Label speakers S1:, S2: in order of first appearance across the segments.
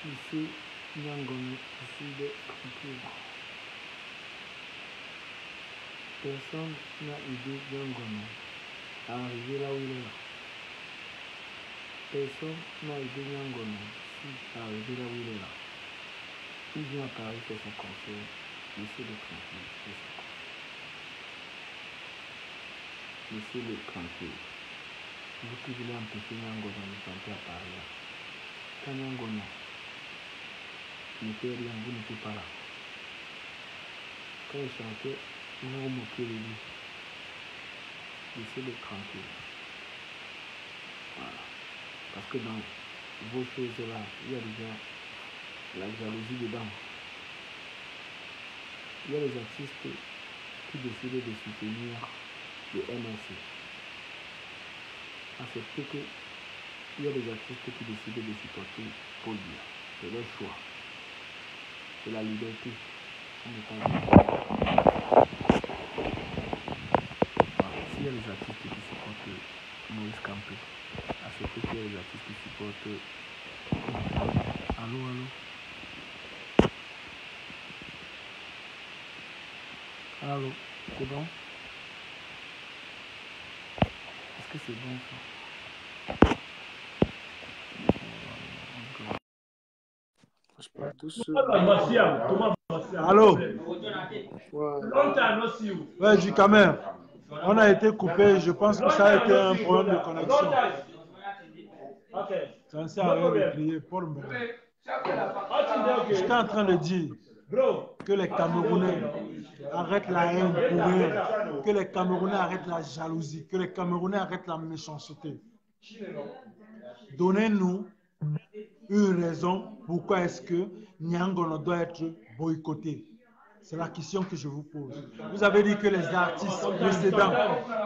S1: Ici, Nyangono, ici de tranquille. Personne n'a idée Nyangono arrivé là où il est là. Personne n'a idée Nyangono si arrivé là où il est là. Il vient à Paris faire son concert. Laissez-le tranquille. Laissez-le tranquille. Vous qui voulez empêcher Nyangono de chanter à Paris là. Quand Nyangono ne fait rien, vous n'étiez pas là. Quand il chantait, vous vous moquez de lui. Laissez-le tranquille. Voilà. Parce que dans vos choses là, il y a déjà la jalousie dedans. Il y a les artistes qui décident de soutenir le MSC. Acceptez que il y a des artistes qui décident de supporter Paul Biya. C'est leur choix. C'est la liberté. On n'est pas voilà. S'il y a des artistes qui supportent Maurice Campé, acceptez qu'il y a des artistes qui supportent. Allô? Allô? C'est bon? Est-ce que c'est bon ça? Je parle tout seul.
S2: Allô?
S1: Ouais.
S2: Ouais, du Camer. On a été coupé. Je pense que ça a été un problème de connexion. Ça ne sert à rien de crier. J'étais en train de dire que les Camerounais arrêtent la haine pour rien, que les Camerounais arrêtent la jalousie, que les Camerounais arrêtent la méchanceté. Donnez-nous une raison pourquoi est-ce que Nyangono doit être boycotté. C'est la question que je vous pose. Vous avez dit que les artistes précédents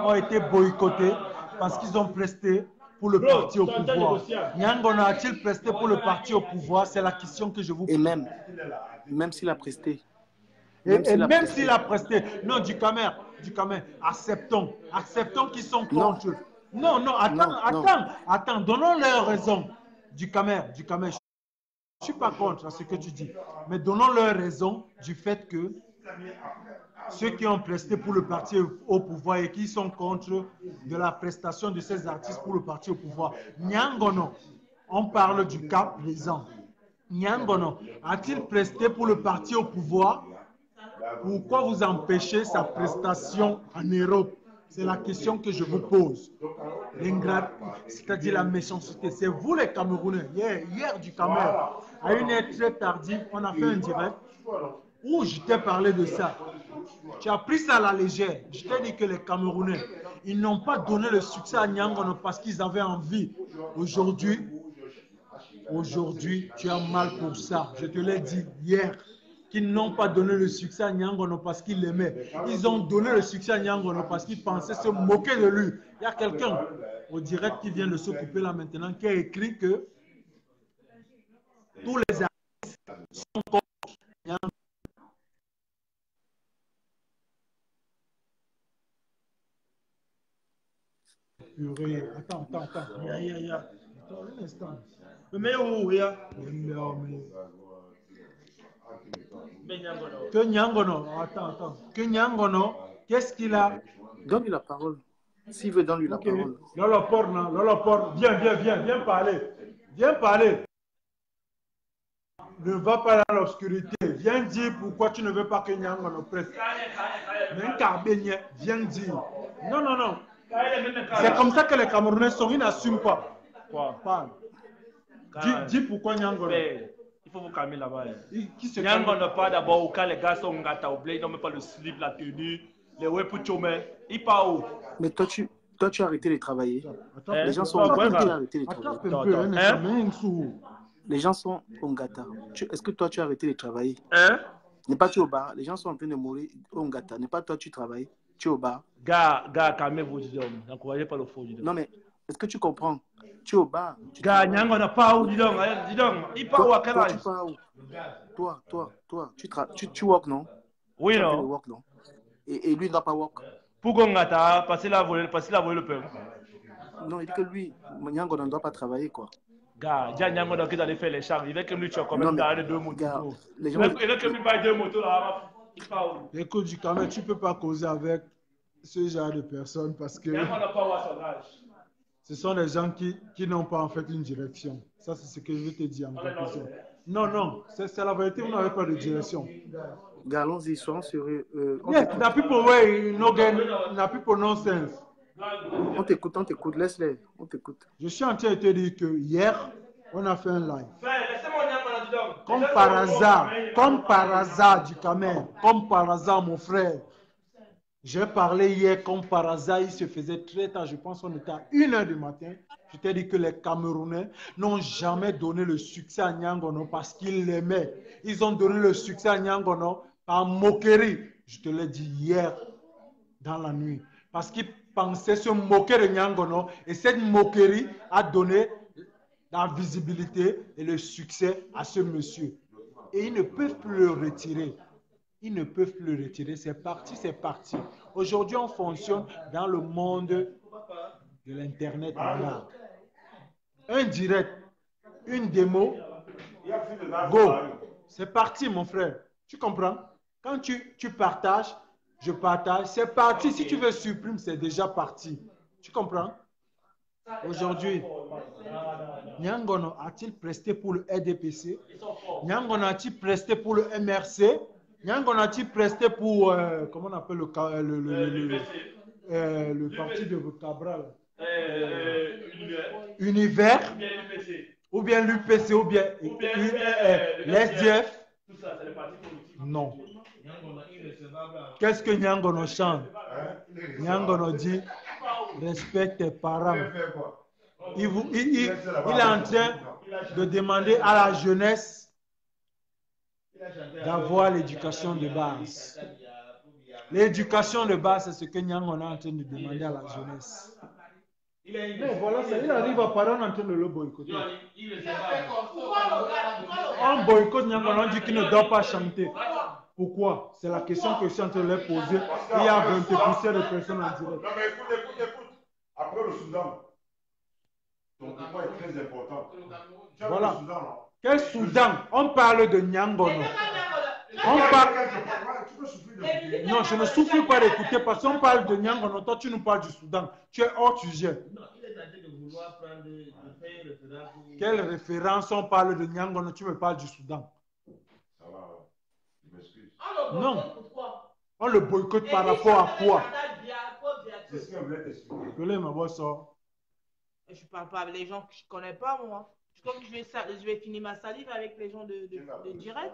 S2: ont été boycottés parce qu'ils ont presté pour le parti au pouvoir. Nyangono a-t-il presté pour le parti au pouvoir? C'est la question que je vous pose.
S3: Et même s'il a presté.
S2: Même s'il a presté. Non, du Camer, acceptons qu'ils sont contre. Non, attends, donnons leur raison. Du Camer, je ne suis pas contre ce que tu dis, mais donnons leur raison du fait que ceux qui ont presté pour le parti au pouvoir et qui sont contre de la prestation de ces artistes pour le parti au pouvoir. Nyangono, on parle du cas présent. Nyangono a-t-il presté pour le parti au pouvoir? Pourquoi vous empêchez sa prestation en Europe? C'est la question que je vous pose. C'est-à-dire la méchanceté. C'est vous les Camerounais. Hier du Cameroun, à une heure très tardive, on a fait un direct où je t'ai parlé de ça. Tu as pris ça à la légère. Je t'ai dit que les Camerounais, ils n'ont pas donné le succès à Nyangono parce qu'ils avaient envie. Aujourd'hui, tu as mal pour ça. Je te l'ai dit hier. Qu'ils n'ont pas donné le succès à Nyangono parce qu'ils l'aimaient. Ils ont donné le succès à Nyangono parce qu'ils pensaient se moquer de lui. Il y a quelqu'un au direct qui vient de se couper là maintenant qui a écrit que tous les artistes sont contre Nyangono. Attends. Attends un instant. Mais où, que Nyangono, attends. Que Nyangono, qu'est-ce qu'il a?
S3: Donne-lui la parole. S'il veut, donne-lui la parole.
S2: Lolo, viens parler. Viens parler. Ne va pas dans l'obscurité. Viens dire pourquoi tu ne veux pas que Nyangono presse. Viens dire. Non. C'est comme ça que les Camerounais sont, ils n'assument pas.
S4: Quoi?
S2: Parle. Dis pourquoi Nyangono.
S4: Il faut vous calmer là-bas. Nyangono pas d'abord au cas les gars sont gâtés au blé, ils n'ont même pas le slip, la tenue, les webpuchomé. Il part où?
S3: Mais toi, tu as arrêté de travailler. Les gens sont
S2: Attends,
S3: arrêté de travailler. Les gens sont au Ngata. Est-ce que toi, tu as arrêté de travailler? N'est pas tu au bar. Les gens sont en train de mourir au Ngata. N'est pas toi, tu travailles. Tu es au bar.
S4: Gars, calmez-vous, hommes. N'encouragez pas le faux.
S3: Non, mais est-ce que tu comprends? Tu es au bar.
S4: Gars, Nyango n'a pas où, dis donc. Il part où à quel âge?
S3: Toi, tu work, non?
S4: Oui, non.
S3: Work, non? Et lui, il n'a pas work.
S4: Pourquoi Ngata passer la volée le peuple?
S3: Non, il dit que lui, Nyango ne doit pas travailler, quoi.
S4: Gars, Nyango doit aller faire les champs. Il veut que lui, tu as quand même dans deux motos.
S3: Il
S4: veut que lui baille 2 motos là.
S2: Écoute, du quand même, tu ne peux pas causer avec ce genre de personnes parce que ce sont des gens qui n'ont pas en fait une direction. Ça, c'est ce que je veux te dire en conclusion. Non, c'est la vérité, vous n'avez pas de direction.
S3: Allons-y, soyons sérieux.
S2: Yes, n'a plus pour way, no gain, n'a plus pour nonsense.
S3: On t'écoute, laisse-les, on t'écoute.
S2: Je suis en train de te dire que hier, on a fait un live. Comme par hasard, du Camer, comme par hasard, mon frère. J'ai parlé hier, comme par hasard, il se faisait très tard, je pense qu'on était à 1h du matin. Je t'ai dit que les Camerounais n'ont jamais donné le succès à Nyangono parce qu'ils l'aimaient. Ils ont donné le succès à Nyangono par moquerie. Je te l'ai dit hier, dans la nuit. Parce qu'ils pensaient se moquer de Nyangono et cette moquerie a donné la visibilité et le succès à ce monsieur. Et ils ne peuvent plus le retirer. Ils ne peuvent plus le retirer. C'est parti, c'est parti. Aujourd'hui, on fonctionne dans le monde de l'Internet. Un direct, une démo, go. C'est parti, mon frère. Tu comprends? Quand tu partages, je partage. C'est parti. Si tu veux supprimer, c'est déjà parti. Tu comprends? Aujourd'hui, Nyangono a-t-il presté pour le RDPC? Nyangono a-t-il presté pour le MRC? Nyangono a-t-il presté pour, comment on appelle le parti de Cabral? Univers? Ou bien l'UPC? Ou bien l'SDF? Non. Qu'est-ce que Nyangono chante? Nyangono dit, respecte tes parents. Il est en train de demander à la jeunesse d'avoir l'éducation de base. L'éducation de base, c'est ce que Nyangono est en train de demander à la jeunesse. Mais voilà, ça, il arrive à parler, on est en train de le boycotter. On boycotte Nyangono, on dit qu'il ne doit pas chanter. Pourquoi? C'est la question que je suis en train de leur poser. Il y a 20% de personnes en direct.
S5: Non, mais écoute. Après le Soudan, ton point est très important.
S2: Voilà. Quel Soudan? On parle de Nyangono. On parle... Non, je ne souffre pas d'écouter parce qu'on parle de Nyangono. Toi, tu nous parles du Soudan. Tu es hors sujet. Quelle référence on parle de Nyangono? Tu me parles du Soudan.
S5: Ça va, je m'excuse.
S2: Non. On le boycotte par rapport à quoi?
S5: C'est ce que je voulais t'expliquer.
S2: Je ne
S6: parle pas avec les gens que je ne connais pas, moi. Comme je vais finir ma salive avec les gens de direct.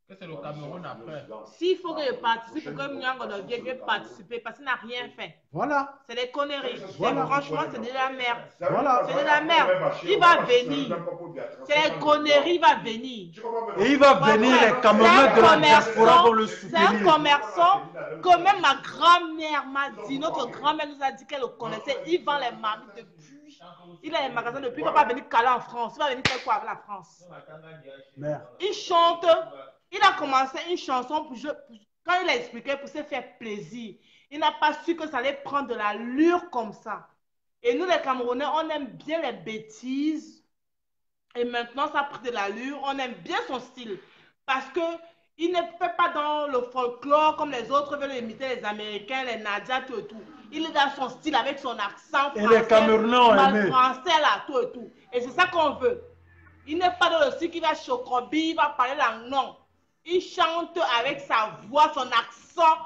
S4: C'est le Cameroun après.
S6: S'il faut que je participe, pour que Nyangono vienne, je vais participer parce qu'il n'a rien fait.
S2: Voilà.
S6: C'est des conneries.
S2: Voilà.
S6: Franchement, c'est de la merde.
S2: Voilà.
S6: C'est de la merde. Il va venir. C'est des conneries, il va venir.
S2: Et il va venir, les Camerounais de la diaspora vont le soutenir.
S6: C'est un commerçant que même ma grand-mère m'a dit, notre grand-mère nous a dit qu'elle le connaissait. Il vend les marmites depuis. Il a les magasins depuis. Il ne va pas venir caler en France. Il va venir faire quoi avec la France?
S2: Merde.
S6: Il chante. Il a commencé une chanson quand il a expliqué pour se faire plaisir. Il n'a pas su que ça allait prendre de l'allure comme ça. Et nous, les Camerounais, on aime bien les bêtises. Et maintenant, ça a pris de l'allure. On aime bien son style. Parce qu'il ne fait pas dans le folklore comme les autres veulent imiter les Américains, les Nadia, tout et tout. Il est dans son style avec son accent français.
S2: Et les Camerounais ont aimé.
S6: Français là, tout et tout. Et c'est ça qu'on veut. Il n'est pas dans le style qui va chocobi, il va parler langue, non. Il chante avec sa voix, son accent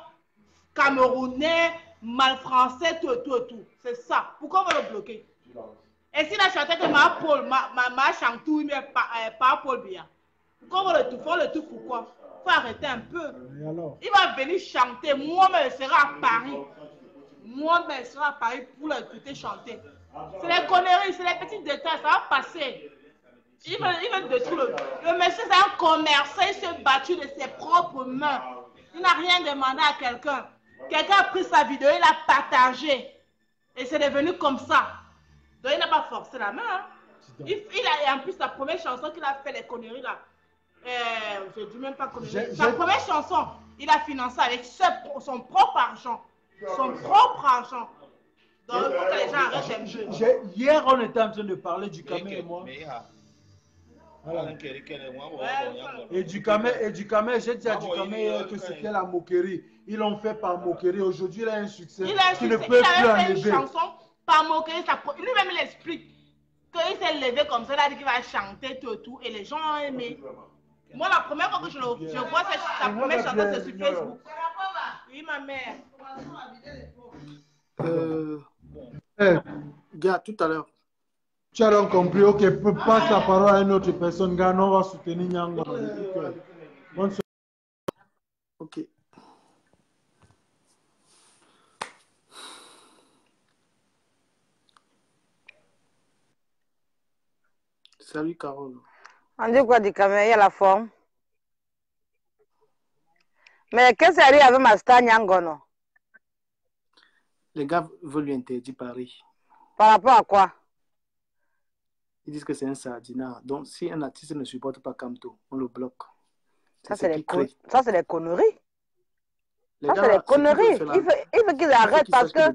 S6: camerounais, mal français, tout. C'est ça. Pourquoi on va le bloquer? Et s'il a chanté que ma chantou, mais pas Paul Biya. Pourquoi on le tout pourquoi? Il faut arrêter un peu. Il va venir chanter. Moi-même, je serai à Paris. Moi-même, je serai à Paris pour l'écouter chanter. C'est les conneries, c'est les petits détails, ça va passer. Il veut détruire le monsieur, c'est un commerçant, il s'est battu de ses propres mains. Il n'a rien demandé à quelqu'un. Quelqu'un a pris sa vidéo, il l'a partagée. Et c'est devenu comme ça. Donc, il n'a pas forcé la main. Hein. Il a, et en plus, la première chanson qu'il a fait, les conneries là, je ne dis même pas conneries. Sa première chanson, il a financé avec son propre argent. Son propre argent. Donc, il faut que les gens arrêtent un peu.
S2: Hier, on était en train de parler du Camé et moi. Voilà. Et du Camé, j'ai dit à du Camé que c'était la moquerie. Ils l'ont fait par moquerie. Aujourd'hui, il a un succès.
S6: Il a un succès.
S2: Ne peut plus
S6: fait une chanson par moquerie. Lui-même, il explique qu'il s'est levé comme ça. Il a dit qu'il va chanter tout. Et les gens ont aimé. Moi, la première fois que je vois sa première chanson, c'est sur Facebook. Oui, ma mère.
S3: Gars, tout à l'heure.
S2: Tu as donc compris, ok, passe la parole à une autre personne, gars, on va soutenir Nyango.
S3: Ok. Salut Carole.
S7: On dit quoi du Cameroun, il y a la forme. Mais qu'est-ce qui arrive avec ma star Nyango, non?
S3: Les gars veulent lui interdire Paris.
S7: Par rapport à quoi?
S3: Ils disent que c'est un sardinat. Donc, si un artiste ne supporte pas Kamto, on le bloque.
S7: Ça, c'est des conneries. Ça, c'est des conneries.
S3: Il
S7: faut qu'ils arrêtent parce que...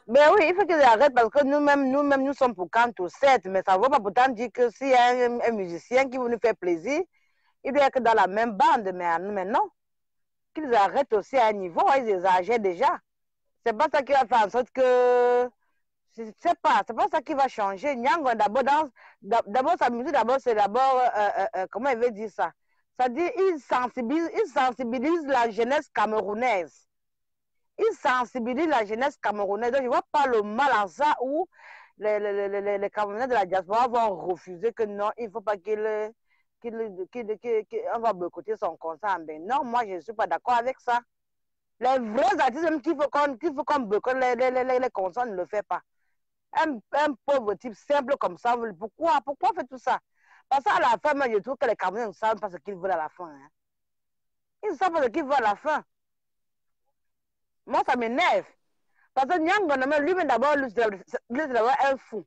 S3: Mais
S7: oui, il faut qu'ils arrêtent parce que nous-mêmes, nous sommes pour Kamto, certes, mais ça ne veut pas pourtant dire que s'il y a un musicien qui veut nous faire plaisir, il doit être dans la même bande, mais non. Qu'ils arrêtent aussi à un niveau, ils exagèrent déjà. C'est pas ça qui va faire en sorte que... C'est pas ça qui va changer. Nyango, d'abord, sa musique, c'est comment il veut dire ça? Ça dit, il sensibilise la jeunesse camerounaise. Il sensibilise la jeunesse camerounaise. Donc, je ne vois pas le mal en ça où les Camerounais de la diaspora vont refuser que non, il ne faut pas on va boycotter son concert. Ben non, moi, je ne suis pas d'accord avec ça. Les vrais artistes, même qu'il faut qu'on boycotte les concerts, ne le fait pas. Un pauvre type simple comme ça, pourquoi fait tout ça? Parce qu'à la fin, moi, je trouve que les Camerounais ne savent pas ce qu'ils veulent à la fin. Hein. Ils ne savent pas ce qu'ils veulent à la fin. Moi, ça m'énerve. Parce que Nyango, lui-même d'abord, lui, c'est d'abord un fou.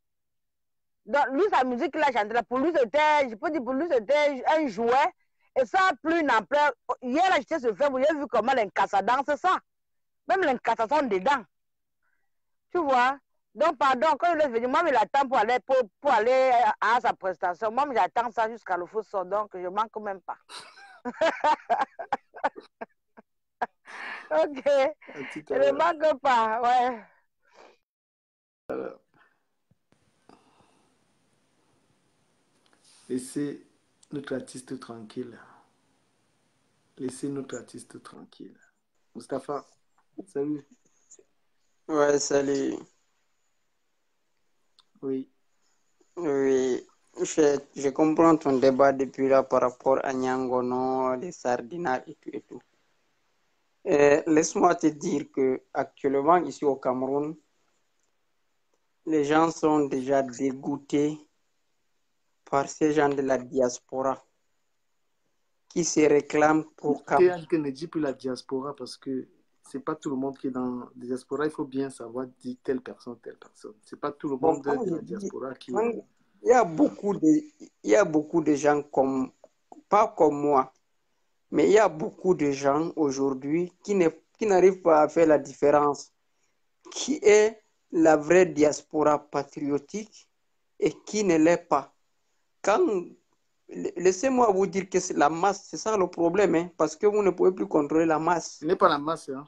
S7: Donc, lui, sa musique qu'il a chantée, pour lui, c'était un jouet. Et ça a plus une ampleur. Hier, là, j'étais sur Facebook, j'ai vu comment l'Inkassa danse ça. Même l'Inkassa sont dedans. Tu vois? Donc, pardon, quand il est venu, moi, il attend pour aller à sa prestation. Moi, j'attends ça jusqu'à le faux sort, donc je ne manque même pas. Ok. Je ne manque pas, ouais.
S3: Laissez notre artiste tranquille. Laissez notre artiste tranquille. Mustapha, salut.
S8: Ouais, salut.
S3: Oui.
S8: Oui, je comprends ton débat depuis là par rapport à Nyangono, les sardinats et tout et tout. Laisse-moi te dire que actuellement ici au Cameroun, les gens sont déjà dégoûtés par ces gens de la diaspora qui se réclament pour
S3: Cameroun. Ne dis plus la diaspora parce que c'est pas tout le monde qui est dans la diaspora. Il faut bien savoir dire telle personne. C'est pas tout le monde de la diaspora qui...
S8: Il y a beaucoup de gens pas comme moi, mais il y a beaucoup de gens aujourd'hui qui n'arrivent pas à faire la différence. Qui est la vraie diaspora patriotique et qui ne l'est pas. Laissez-moi vous dire que c'est la masse, c'est ça le problème, hein, parce que vous ne pouvez plus contrôler la masse.
S3: Ce n'est pas la masse, hein.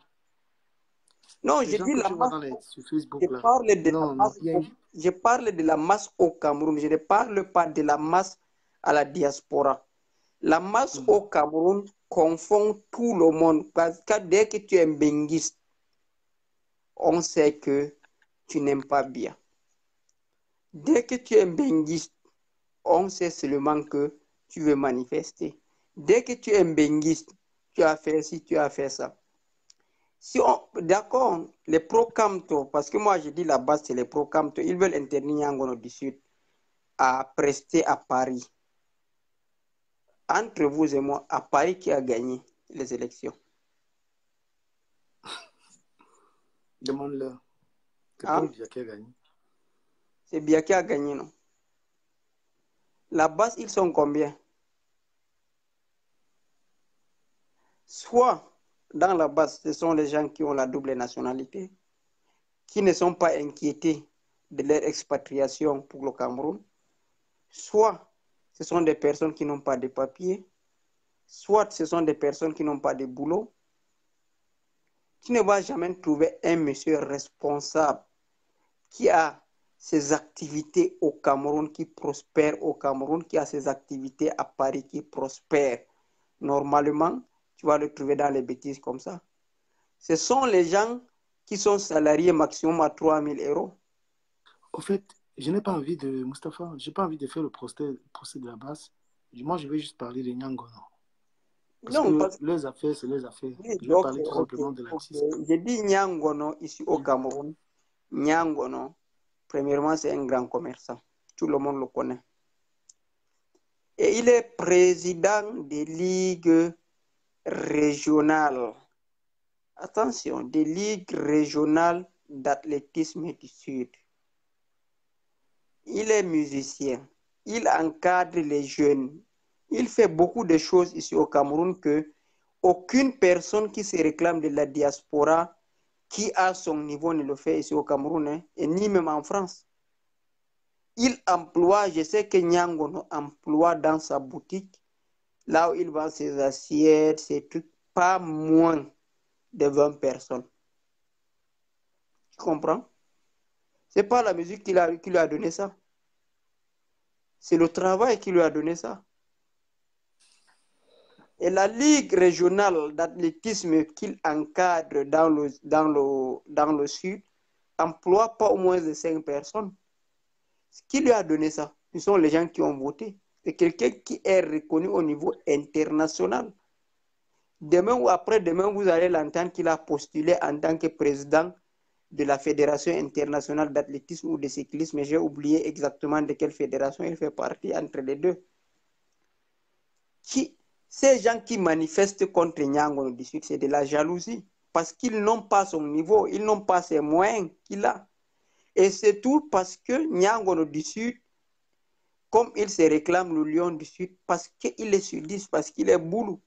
S8: Non, je dis la masse. Je parle de la masse au Cameroun. Je ne parle pas de la masse à la diaspora. La masse au Cameroun confond tout le monde. Parce que dès que tu es un benguiste, on sait que tu n'aimes pas bien. Dès que tu es un benguiste, on sait seulement que tu veux manifester. Dès que tu es un benguiste, tu as fait ci, tu as fait ça. D'accord, les pro-Kamto, parce que moi je dis la base c'est les pro-Kamto, ils veulent interdire Nyangono du Sud à prester à Paris. Entre vous et moi, à Paris qui a gagné les élections?
S3: Demande-leur. C'est pas qui a gagné.
S8: C'est bien qui a gagné, non? La base, ils sont combien? Soit, dans la base, ce sont les gens qui ont la double nationalité, qui ne sont pas inquiétés de leur expatriation pour le Cameroun. Soit, ce sont des personnes qui n'ont pas de papiers. Soit, ce sont des personnes qui n'ont pas de boulot. Tu ne vas jamais trouver un monsieur responsable qui a ses activités au Cameroun, qui prospère au Cameroun, qui a ses activités à Paris, qui prospère. Normalement, tu vas le trouver dans les bêtises comme ça. Ce sont les gens qui sont salariés maximum à 3 000 €.
S3: Au fait, je n'ai pas envie de, Mustapha, je n'ai pas envie de faire le procès de la base. Moi, je vais juste parler de Nyangono. Parce que les affaires, c'est les affaires.
S8: Oui,
S3: je vais parler tout simplement de l'artiste.
S8: J'ai dit Nyangono ici au Cameroun. Nyangono, premièrement, c'est un grand commerçant. Tout le monde le connaît. Et il est président des ligues régionales. Attention, des ligues régionales d'athlétisme du Sud. Il est musicien. Il encadre les jeunes. Il fait beaucoup de choses ici au Cameroun que aucune personne qui se réclame de la diaspora qui a son niveau ne le fait ici au Cameroun, hein, et ni même en France. Il emploie, je sais que Nyangono emploie dans sa boutique, là où il vend ses assiettes, ses trucs, pas moins de 20 personnes. Tu comprends? C'est pas la musique qui lui a donné ça. C'est le travail qui lui a donné ça. Et la Ligue régionale d'athlétisme qu'il encadre dans le Sud emploie pas au moins de 5 personnes. Ce qui lui a donné ça, ce sont les gens qui ont voté. C'est quelqu'un qui est reconnu au niveau international. Demain ou après-demain, vous allez l'entendre qu'il a postulé en tant que président de la Fédération internationale d'athlétisme ou de cyclisme. J'ai oublié exactement de quelle fédération il fait partie entre les deux. Ces gens qui manifestent contre Nyangono du Sud, c'est de la jalousie. Parce qu'ils n'ont pas son niveau, ils n'ont pas ses moyens qu'il a. Et c'est tout parce que Nyangono du Sud, comme il se réclame le lion du Sud, parce qu'il est sudiste, parce qu'il est boulou.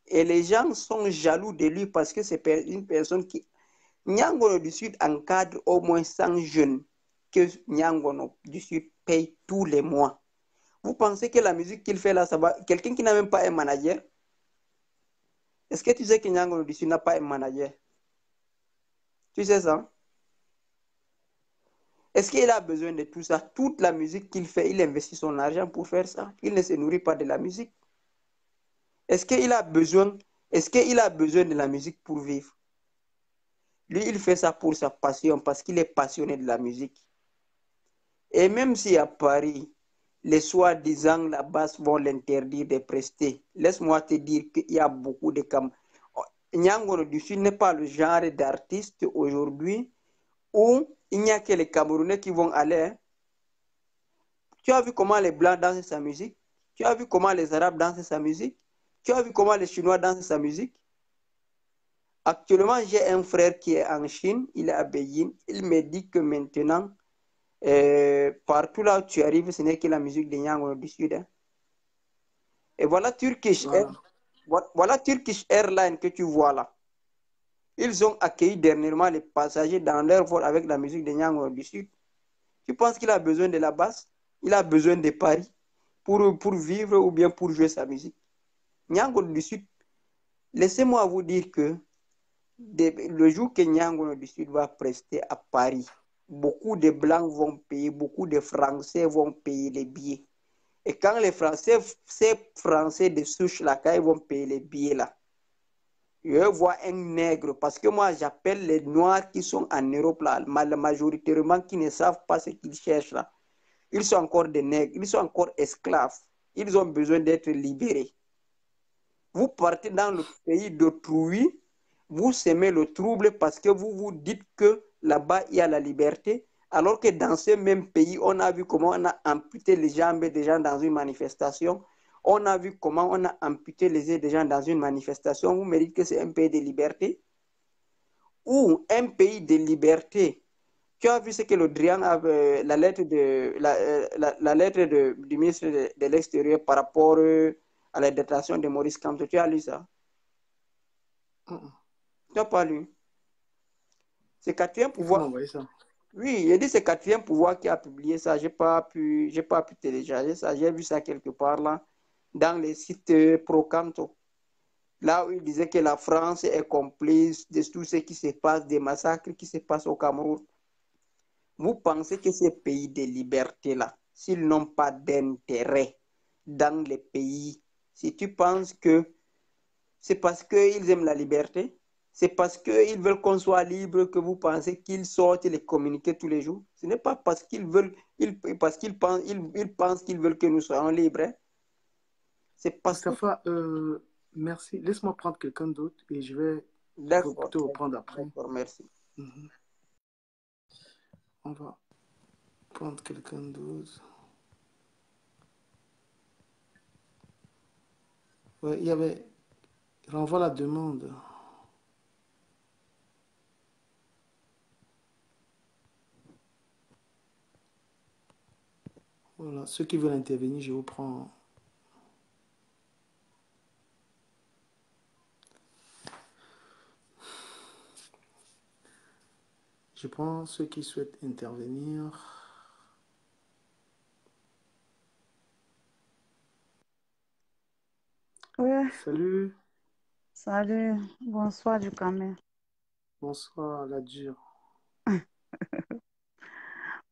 S8: Et les gens sont jaloux de lui parce que c'est une personne qui... Nyangono du Sud encadre au moins 100 jeunes que Nyangono du Sud paye tous les mois. Vous pensez que la musique qu'il fait là, ça va... Quelqu'un qui n'a même pas un manager? Est-ce que tu sais que Nyangono du Sud n'a pas un manager? Tu sais ça? Est-ce qu'il a besoin de tout ça? Toute la musique qu'il fait, il investit son argent pour faire ça. Il ne se nourrit pas de la musique. Est-ce qu'il a besoin de la musique pour vivre? Lui, il fait ça pour sa passion, parce qu'il est passionné de la musique. Et même si à Paris, les soi-disant la base vont l'interdire de prester, laisse-moi te dire qu'il y a beaucoup de Camerounais. Nyangono du Sud n'est pas le genre d'artiste aujourd'hui où il n'y a que les Camerounais qui vont aller. Tu as vu comment les Blancs dansent sa musique? Tu as vu comment les Arabes dansent sa musique? Tu as vu comment les Chinois dansent sa musique? Actuellement, j'ai un frère qui est en Chine, il est à Beijing. Il me dit que maintenant, partout là où tu arrives, ce n'est que la musique de Nyangono du Sud. Hein. Et voilà Turkish Airlines que tu vois là. Ils ont accueilli dernièrement les passagers dans leur vol avec la musique de Nyangono du Sud. Tu penses qu'il a besoin de la basse? Il a besoin de Paris pour vivre ou bien pour jouer sa musique? Nyangono du Sud, laissez-moi vous dire que le jour que Nyangono du Sud va prester à Paris, beaucoup de Blancs vont payer, beaucoup de Français vont payer les billets. Et quand les Français, ces Français de souche là, quand ils vont payer les billets là, je vois un nègre, parce que moi j'appelle les Noirs qui sont en Europe là, majoritairement qui ne savent pas ce qu'ils cherchent là. Ils sont encore des nègres, ils sont encore esclaves. Ils ont besoin d'être libérés. Vous partez dans le pays d'autrui, vous semez le trouble parce que vous vous dites que là-bas il y a la liberté, alors que dans ce même pays, on a vu comment on a amputé les jambes des gens dans une manifestation. On a vu comment on a amputé les yeux des gens dans une manifestation. Vous me dites que c'est un pays de liberté? Ou un pays de liberté, Tu as vu ce que le Drian avait, la lettre du ministre de l'Extérieur par rapport à la détention de Maurice Kamto. Tu as lu ça? Tu n'as pas lu? C'est quatrième pouvoir. Oui, il dit c'est quatrième pouvoir qui a publié ça. J'ai pas pu télécharger ça. J'ai vu ça quelque part là, dans les sites pro Kamto. Là où il disait que la France est complice de tout ce qui se passe, des massacres qui se passent au Cameroun. Vous pensez que ces pays de liberté-là, s'ils n'ont pas d'intérêt dans les pays, si tu penses que c'est parce qu'ils aiment la liberté, c'est parce qu'ils veulent qu'on soit libre que vous pensez qu'ils sortent les communiquer tous les jours. Ce n'est pas parce qu'ils veulent, parce qu'ils pensent qu'ils veulent que nous soyons libres. Hein. C'est parce
S3: que... merci. Laisse-moi prendre quelqu'un d'autre et je vais te reprendre après.
S8: D'accord, merci.
S3: On va prendre quelqu'un d'autre. Ouais, il y avait... Renvoie la demande. Voilà, ceux qui veulent intervenir, je vous prends... Je prends ceux qui souhaitent intervenir.
S9: Oui.
S3: Salut.
S9: Salut. Bonsoir, du Camer.
S3: Bonsoir, la dure.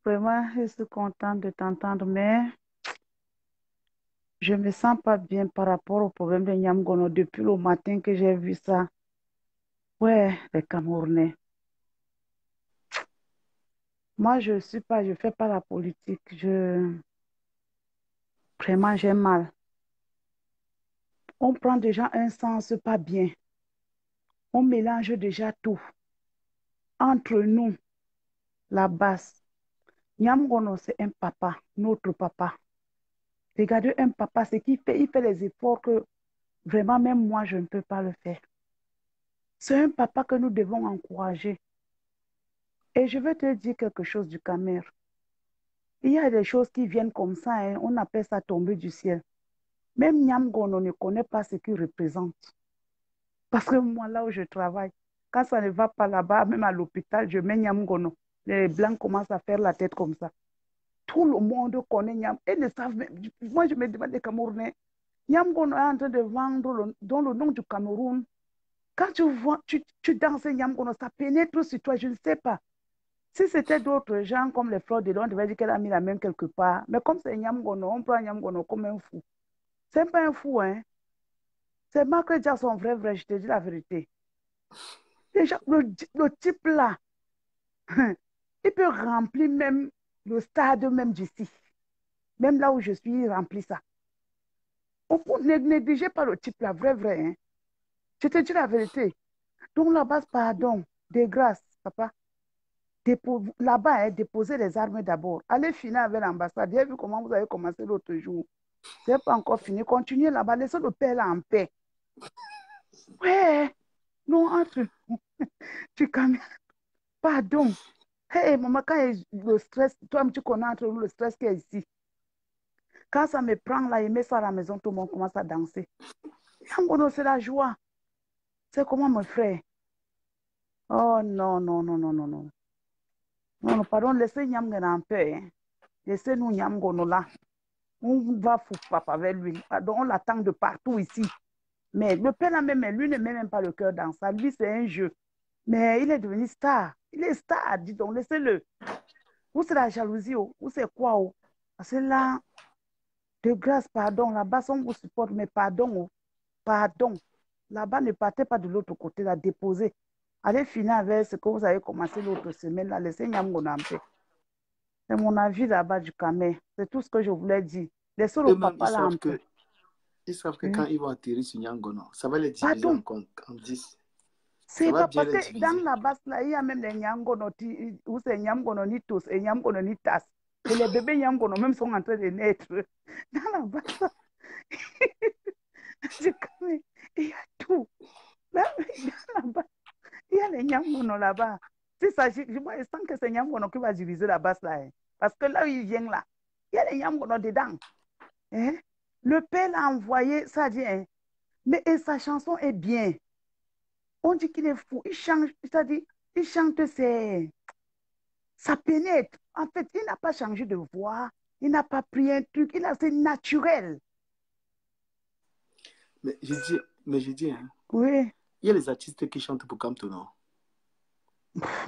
S9: Vraiment, je suis contente de t'entendre, mais je ne me sens pas bien par rapport au problème de Nyamgono depuis le matin que j'ai vu ça. Ouais, les Camerounais. Moi, je ne fais pas la politique. Vraiment, j'ai mal. On prend déjà un sens pas bien. On mélange déjà tout. Entre nous, la base. Nyamgono, c'est un papa, notre papa. Regardez un papa, ce qu'il fait, il fait les efforts que vraiment même moi, je ne peux pas le faire. C'est un papa que nous devons encourager. Et je vais te dire quelque chose du Camer. Il y a des choses qui viennent comme ça, hein, on appelle ça tomber du ciel. Même Nyamgono ne connaît pas ce qu'il représente. Parce que moi, là où je travaille, quand ça ne va pas là-bas, même à l'hôpital, je mets Nyamgono. Les Blancs commencent à faire la tête comme ça. Tout le monde connaît Nyam. Et ne savent même. Moi, je me demande des Camerounais. Nyamgono est en train de vendre dans le nom du Cameroun. Quand tu vois, tu danses Nyamgono, ça pénètre sur toi, je ne sais pas. Si c'était d'autres gens comme les fleurs de l'eau, on devait dire qu'elle a mis la main quelque part. Mais comme c'est Nyamgono, on prend Nyamgono comme un fou. C'est pas un fou, hein. C'est Michael Jackson, vrai, je te dis la vérité. Déjà, le type là, il peut remplir même le stade même d'ici. Même là où je suis, il remplit ça. Ne négligez pas le type là, vrai, hein. Je te dis la vérité. Donc là-bas, pardon, de grâce, papa. Là-bas, hein, déposez les armes d'abord. Allez finir avec l'ambassade. J'ai vu comment vous avez commencé l'autre jour. Ce n'est pas encore fini. Continuez là-bas. Laissez le père là en paix. Ouais. Non, entre. Tu calmes. Pardon. Hey, maman, quand le stress, toi, tu connais entre nous le stress qui est ici. Quand ça me prend là, il met ça à la maison, tout le monde commence à danser. C'est la joie. C'est comment, mon frère? Oh non, non, non, non, non, non. Non, pardon, laissez Nyamgono en paix. Hein. Laissez-nous Nyamgono là. On va foutre papa avec lui. Pardon, on l'attend de partout ici. Mais le père là même, lui ne met même pas le cœur dans ça. Lui, c'est un jeu. Mais il est devenu star. Il est star, dis donc, laissez-le. Où c'est la jalousie, où c'est quoi? Oh? Parce que là, de grâce, pardon, là-bas, on vous supporte, mais pardon, oh. Pardon. Là-bas, ne partez pas de l'autre côté, là, déposez. Allez finir avec ce que vous avez commencé l'autre semaine, là, laissez Nyamgono en paix. C'est mon avis là-bas du Camer. C'est tout ce que je voulais dire. Laissez le papa là en paix.
S3: Ils savent que quand ils vont atterrir sur Nyamgono, ça va les diviser en 10.
S9: C'est pas parce que dans la base là, il y a même les Nyamgono, où c'est Nyamgono ni tous et Nyamgono ni tas. Et les bébés Nyamgono même sont en train de naître. Dans la base là, il y a tout. Là, dans la base, il y a les Nyamgono là-bas. C'est ça, moi, je sens que c'est Nyamgono qui va diviser la base là. Hein. Parce que là où il vient là, il y a les Nyamgono dedans. Hein? Le père l'a envoyé, ça dit, hein? Mais et sa chanson est bien. On dit qu'il est fou. Il change, c'est-à-dire, il chante, ça pénètre. En fait, il n'a pas changé de voix, il n'a pas pris un truc, c'est naturel.
S3: Mais j'ai dit, hein,
S9: oui.
S3: Il y a les artistes qui chantent pour Camtono.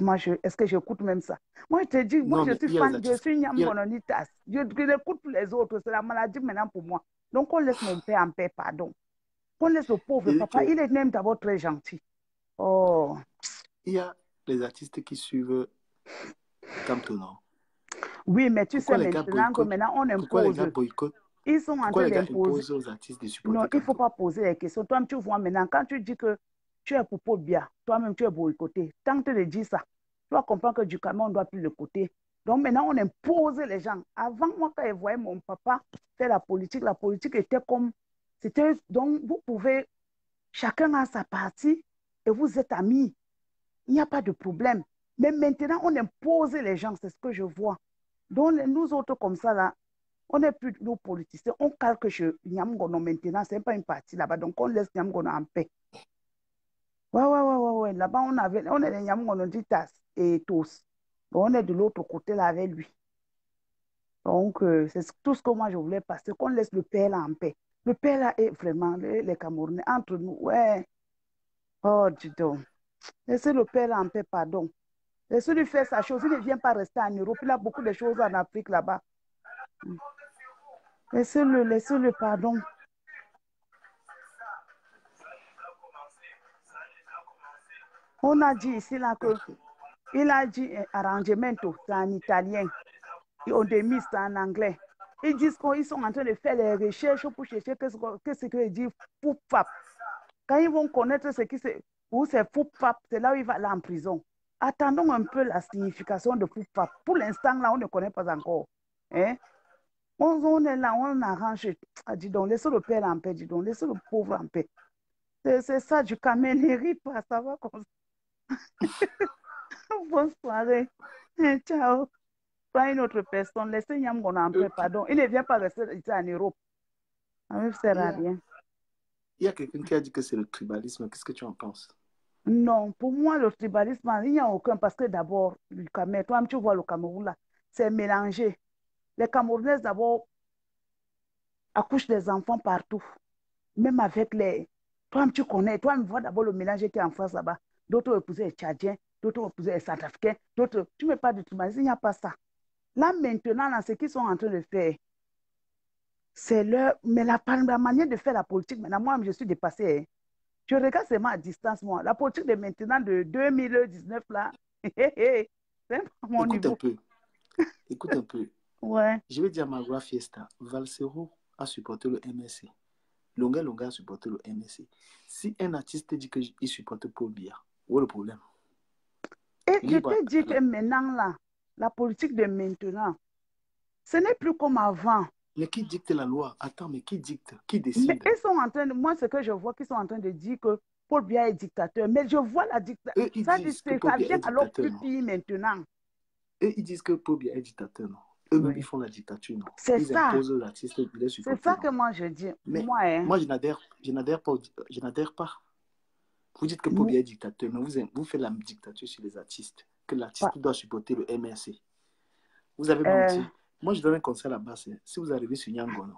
S9: Moi, est-ce que j'écoute même ça? Moi, je te dis, moi, je suis fan, je suis Nyamgononitas. Je écoute les autres, c'est la maladie maintenant pour moi. Donc, on laisse mon père en paix, pardon. On laisse le pauvre papa, il est même d'abord très gentil. Oh.
S3: Il y a les artistes qui suivent Camtono.
S9: Oui, mais tu sais maintenant que maintenant, on impose.
S3: Pourquoi les gars boycottent?
S9: Ils sont en train d'imposer
S3: aux artistes de supporter.
S9: Non, il ne faut pas poser les questions. Toi, tu vois maintenant, quand tu dis que tu es pour Paul Biya, toi-même tu es boycotté. Tant que tu le dis ça, tu vas comprendre que du camion, on ne doit plus le côté. Donc maintenant, on impose les gens. Avant, moi, quand je voyais mon papa faire la politique était comme... Donc, vous pouvez... Chacun a sa partie et vous êtes amis. Il n'y a pas de problème. Mais maintenant, on impose les gens, c'est ce que je vois. Donc, nous autres comme ça, là, on n'est plus nos politiciens. On calque chez Nyamgono maintenant. Ce n'est pas une partie là-bas. Donc, on laisse Nyamgono en paix. Ouais. Là-bas, on est les Nyamgono Ditas et tous. Donc, on est de l'autre côté là avec lui. Donc, c'est tout ce que moi je voulais passer. Qu'on laisse le père là en paix. Le père là est vraiment, les Camerounais, entre nous. Ouais. Oh, dis donc. Laissez le père là en paix, pardon. Laissez-lui faire sa chose. Il ne vient pas rester en Europe. Il a beaucoup de choses en Afrique là-bas. Laissez-le, pardon. On a dit ici là que il a dit arrangement, c'est en italien. On démis ça en anglais. Ils disent qu'ils sont en train de faire les recherches pour chercher qu'est-ce qu'il dit fou-fap. Quand ils vont connaître ce qui c'est, où c'est fou-fap, c'est là où il va aller en prison. Attendons un peu la signification de fou-fap. Pour l'instant, là, on ne connaît pas encore. Hein? On est là, on arrange. Ah, dis donc, laissez le père en paix, dis donc, laissez le pauvre en paix. C'est ça, du camel, ne rit pas, ça va comme ça. Bonne soirée. Ciao. Pas une autre personne. Laissez Nyamgono en paix, pardon. Il ne vient pas rester ici en Europe. Ça ne sert à rien.
S3: Il y a quelqu'un qui a dit que c'est le tribalisme. Qu'est-ce que tu en penses?
S9: Non, pour moi, le tribalisme, il n'y a aucun. Parce que d'abord, le Cameroun, toi, tu vois le Cameroun là, c'est mélangé. Les Camerounais, d'abord, accouchent des enfants partout. Même avec les... Toi, tu connais, toi, tu vois d'abord le mélange qui est en France là-bas. D'autres épousaient les Tchadiens, d'autres épousaient les Centrafricains, d'autres... Tu ne mets pas de tribalisme, il n'y a pas ça. Là, maintenant, là, ce qu'ils sont en train de faire, c'est leur... Mais la manière de faire la politique, maintenant, moi, je suis dépassée. Hein. Je regarde seulement à distance, moi. La politique de maintenant, de 2019, là, c'est pas mon niveau.
S3: Écoute un peu.
S9: Ouais.
S3: Je vais dire à Magua Fiesta, Valsero a supporté le MSC. Longa a supporté le MSC. Si un artiste dit qu'il supporte Paul Biya, où est le problème?
S9: Et je te dis que maintenant, là, la politique de maintenant, ce n'est plus comme avant.
S3: Mais qui dicte la loi? Attends, mais qui dicte? Qui décide?
S9: Mais ils sont en train de... Moi, ce que je vois, qu'ils sont en train de dire que Paul Biya est dictateur. Mais je vois la dictature. Ça vient alors plus pire maintenant.
S3: Eux, ils disent que Paul Biya est dictateur, non? Eux-mêmes, ils font la dictature, non?
S9: C'est
S3: ils
S9: ça.
S3: Imposent l'artiste de les supporter.
S9: C'est ça que moi, je dis.
S3: Mais
S9: moi,
S3: je n'adhère pas. Vous dites que Paul Biya est dictateur, mais vous faites la dictature sur les artistes. Que l'artiste doit supporter le MRC. Vous avez menti. Moi, je donne un conseil à la base. Si vous arrivez sur Nyamgono.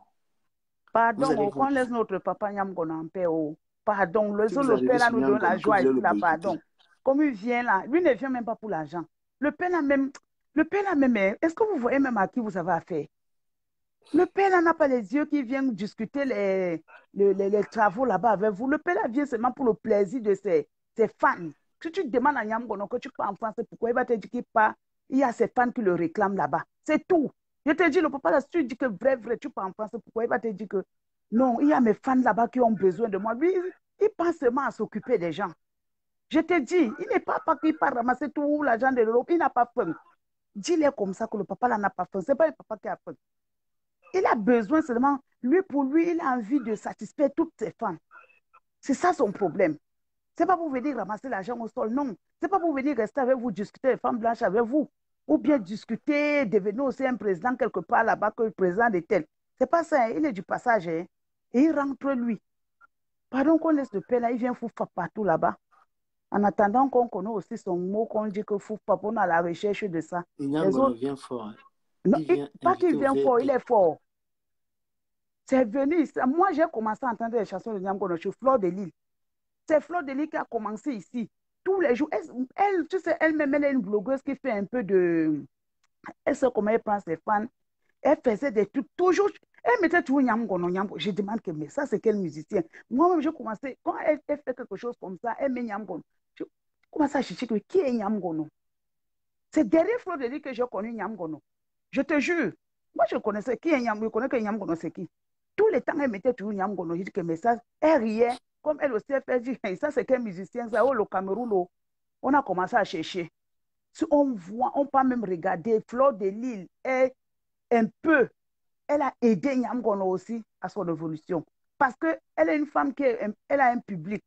S9: Pardon, on laisse notre papa Nyamgono en paix. Oh. Pardon, le père là nous donne la joie et la pardon. Comme il vient là, lui ne vient même pas pour l'argent. Le père là même, est-ce que vous voyez même à qui vous avez affaire? Le père là n'a pas les yeux qui viennent discuter les travaux là-bas avec vous. Le père là vient seulement pour le plaisir de ses fans. Si tu demandes à Nyamgono que tu parles en français, pourquoi il va te dire qu'il part? Il y a ses fans qui le réclament là-bas. C'est tout. Je te dis, le papa, là, si tu dis que vrai, tu parles en français, pourquoi il va te dire que non, il y a mes fans là-bas qui ont besoin de moi. Lui, il pense seulement à s'occuper des gens. Je te dis, il n'est pas qu'il part ramasser tout l'argent de l'Europe, il n'a pas faim. Dis-le comme ça que le papa là n'a pas faim. Ce n'est pas le papa qui a faim. Il a besoin seulement, pour lui, il a envie de satisfaire toutes ses fans. C'est ça son problème. C'est pas pour venir ramasser l'argent au sol, non. C'est pas pour venir rester avec vous, discuter les femmes blanches avec vous. Ou bien discuter, devenir aussi un président quelque part là-bas que le président est tel. C'est pas ça, hein. Il est du passage, hein. Et il rentre lui. Pardon qu'on laisse le père là, il vient foutre partout là-bas. En attendant qu'on connaît aussi son mot, qu'on dit que fou papa, on a la recherche de ça.
S3: Les autres vient fort. Hein.
S9: Non, pas qu'il vient fort, il est fort. C'est venu. Moi, j'ai commencé à entendre les chansons de Nyamgono sur Fleur de Lille. C'est Fleur de Lille qui a commencé ici. Tous les jours. Elle, tu sais, elle-même, elle est une blogueuse qui fait un peu de... Elle sait comment elle prend ses fans. Elle faisait des trucs toujours... Elle mettait toujours Nyamgono, Nyamgono. Je demande que, mais ça, c'est quel musicien? Moi-même, j'ai commencé... Quand elle fait quelque chose comme ça, elle met Nyamgono. Je commence à chercher qui est Nyamgono. C'est derrière Fleur de Lille que j'ai connu Nyamgono. Je te jure. Moi, je connaissais qui est Nyamgono. Je connais que Nyamgono, c'est qui. Tous les temps, elle mettait toujours Nyamgono. Je dis que, mais ça, elle riait. Comme elle aussi, elle dit, ça, c'est quel musicien, ça, oh, le Cameroun, on a commencé à chercher. Si on voit, on peut même regarder, Fleur de Lille est un peu, elle a aidé Nyamgono aussi à son évolution. Parce qu'elle est une femme qui elle a un public.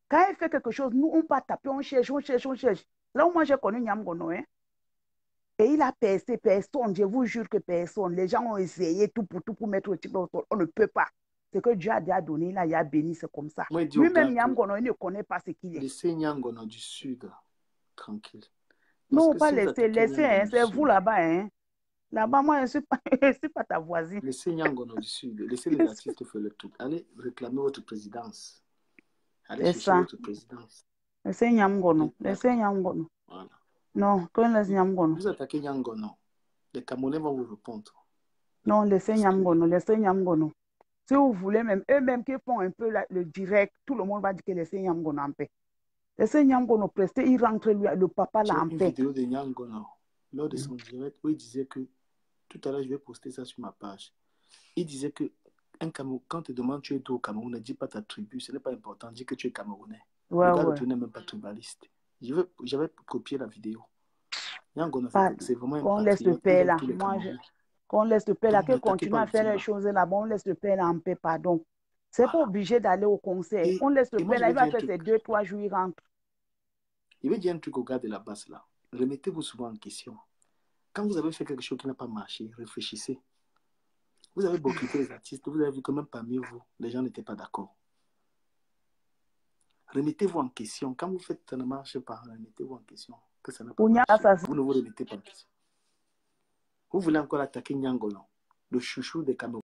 S9: Quand elle fait quelque chose, nous, on peut taper, on cherche, on cherche, on cherche. Là où moi, j'ai connu Nyamgono, hein. Et il a percé, personne, je vous jure que personne. Les gens ont essayé tout pour mettre le type au sol. On ne peut pas. Ce que Dieu a déjà donné, là, il a béni, c'est comme ça. Lui-même, Nyamgono, il ne connaît pas ce qu'il est.
S3: Laissez Nyamgono du Sud, tranquille.
S9: Non, pas laisser, hein, c'est vous là-bas. Hein. Là-bas, moi, je ne suis pas ta voisine.
S3: Laissez Nyamgono du Sud, laissez les artistes faire le truc. Allez réclamer votre présidence. Allez chercher votre présidence.
S9: Laissez Nyamgono, laissez Nyamgono.
S3: Voilà.
S9: Non, qu'on laisse Nyamgono.
S3: Vous attaquez Nyamgono, les Camerounais vont vous répondre.
S9: Non, laissez Nyamgono, laissez Nyamgono. Si vous voulez, même eux-mêmes qui font un peu le direct, tout le monde va dire que laissez Nyamgono en paix. Laissez Nyamgono prester, il rentre lui, le papa là en paix.
S3: J'ai une vidéo de Nyamgono lors de son direct où il disait que, tout à l'heure je vais poster ça sur ma page, il disait que quand tu demandes tu es d'où au Cameroun, ne dis pas ta tribu, ce n'est pas important, dis que tu es Camerounais.
S9: Ouais,
S3: le gars tu n'es même pas tribaliste. J'avais copié la vidéo. Nyamgono, c'est vraiment un
S9: qu'on laisse le père là. Qu'on laisse le père là, qu'il continue à faire les choses là-bas, on laisse le père là en paix, pardon. C'est pas obligé d'aller au concert. On laisse le père là, il va faire ses 2-3 jours, il rentre.
S3: Il veut dire un truc au gars de la base là. Remettez-vous souvent en question. Quand vous avez fait quelque chose qui n'a pas marché, réfléchissez. Vous avez boycotté les artistes, vous avez vu que même parmi vous, les gens n'étaient pas d'accord. Remettez-vous en question. Quand vous faites ça ne marche pas, remettez-vous en question. Que ça n'a pas marché. Vous ne vous remettez pas en question. Vous voulez encore attaquer Nyamgono, le chouchou des Camerounais.